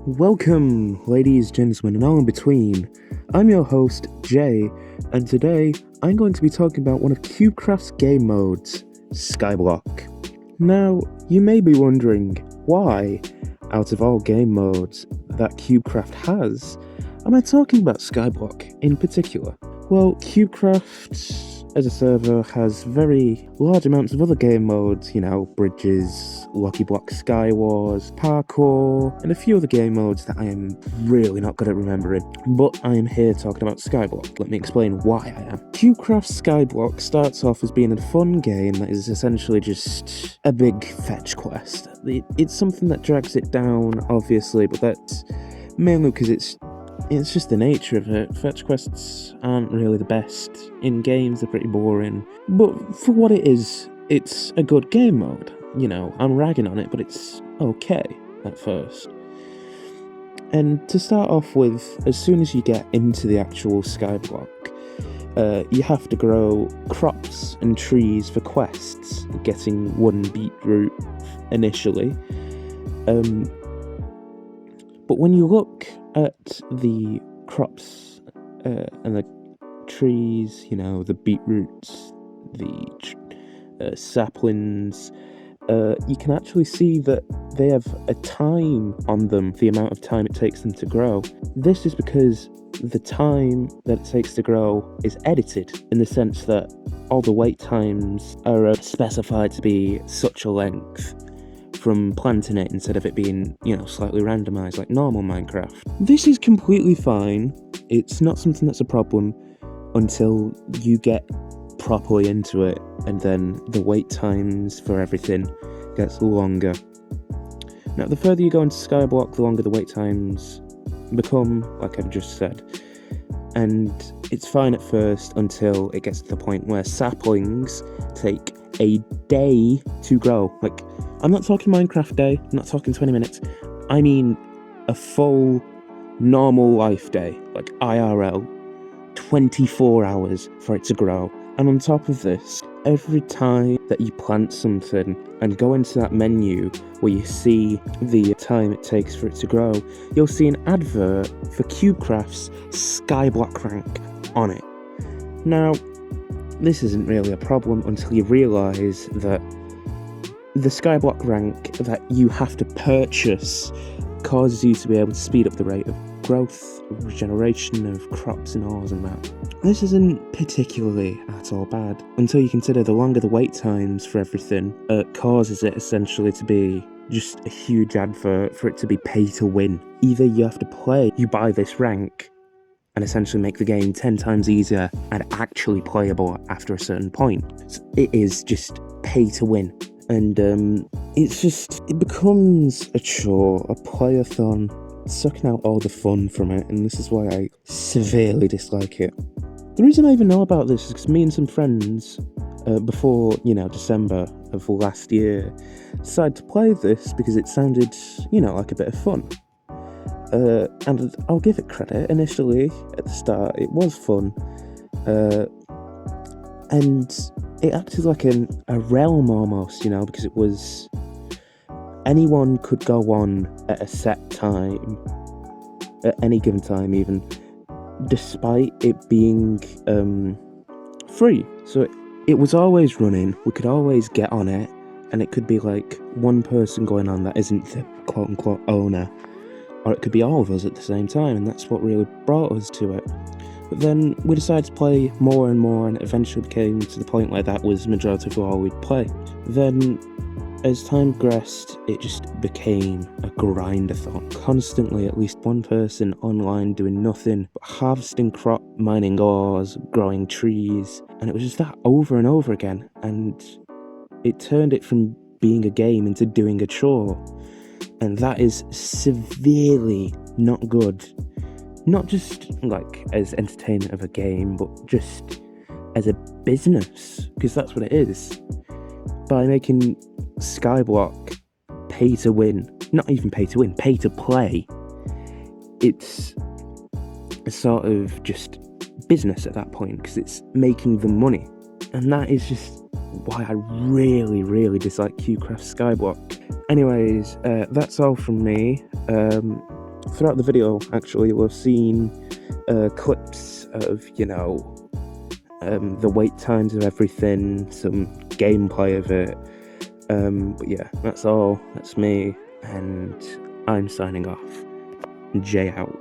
Welcome, ladies, gentlemen, and all in between. I'm your host, Jay, and today I'm going to be talking about one of Cubecrafts game modes, Skyblock. Now, you may be wondering why, out of all game modes that Cubecraft has, am I talking about Skyblock in particular? Well, Cubecraft as a server has very large amounts of other game modes, bridges, Lucky Block Skywars, parkour, and a few other game modes that I am really not good at remembering. But I am here talking about Skyblock. Let me explain why I am. Cubecrafts Skyblock starts off as being a fun game that is essentially just a big fetch quest. It's something that drags it down, obviously, but that's mainly because it's just the nature of it. Fetch quests aren't really the best in games, they're pretty boring. But for what it is, it's a good game mode. I'm ragging on it, but it's okay at first. And to start off with, as soon as you get into the actual Skyblock, you have to grow crops and trees for quests, getting one beetroot initially. But when you look at the crops and the trees, the beetroots, the saplings, you can actually see that they have a time on them, the amount of time it takes them to grow. This is because the time that it takes to grow is edited, in the sense that all the wait times are specified to be such a length from planting it, instead of it being, slightly randomized like normal Minecraft. This is completely fine. It's not something that's a problem until you get properly into it, and then the wait times for everything gets longer. Now, the further you go into Skyblock, the longer the wait times become, like I've just said. And it's fine at first until it gets to the point where saplings take a day to grow. Like, I'm not talking Minecraft day, I'm not talking 20 minutes, I mean a full normal life day, like IRL, 24 hours for it to grow. And on top of this, every time that you plant something and go into that menu where you see the time it takes for it to grow, you'll see an advert for Cubecrafts Skyblock rank on it. Now, this isn't really a problem until you realise that the Skyblock rank that you have to purchase causes you to be able to speed up the rate of growth, regeneration of crops and ores and that. This isn't particularly at all bad, until you consider the longer the wait times for everything causes it essentially to be just a huge advert for it to be pay to win. Either you have to you buy this rank and essentially make the game 10 times easier and actually playable after a certain point. So it is just pay to win. And it becomes a chore, a playathon, sucking out all the fun from it, and this is why I severely dislike it. The reason I even know about this is because me and some friends, before, December of last year, decided to play this because it sounded, like a bit of fun. And I'll give it credit, initially, at the start, it was fun. And it acted like a realm almost, because it was... anyone could go on at a set time, at any given time even, despite it being free. So it was always running, we could always get on it, and it could be like one person going on that isn't the quote-unquote owner, or it could be all of us at the same time, and that's what really brought us to it. But then we decided to play more and more, and it eventually came to the point where that was the majority of all we'd play. Then, as time progressed, it just became a grindathon. Constantly at least one person online doing nothing but harvesting crop, mining ores, growing trees, and it was just that over and over again, and it turned it from being a game into doing a chore. And that is severely not good. Not just like as entertainment of a game, but just as a business, because that's what it is. By making Skyblock pay to win, not even pay to win, pay to play, it's a sort of just business at that point, because it's making them money. And that is just why I really, really dislike Cubecrafts Skyblock. Anyways, that's all from me. throughout the video, actually, we've seen clips of, you know, the wait times of everything, some gameplay of it. But yeah, that's all. That's me, and I'm signing off. Jay out.